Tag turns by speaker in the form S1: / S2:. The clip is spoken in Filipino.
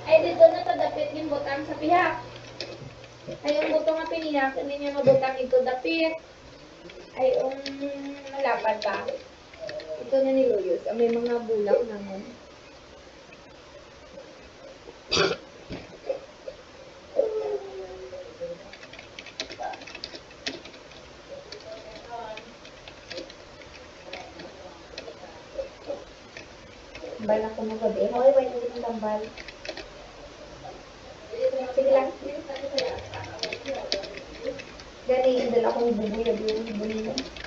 S1: Ay, dito na tadapit yung butang sa pihak. Ay, yung butang nga piniyak, hindi niya mabutang ito dapit. Ay, malapad pa. Ito na niluyos. May mga bulak naman. Tambal ako ng gabi. Hoy, wait, hindi ng tambal. Sige lang. Galing, dala akong bubuyag yung bunino.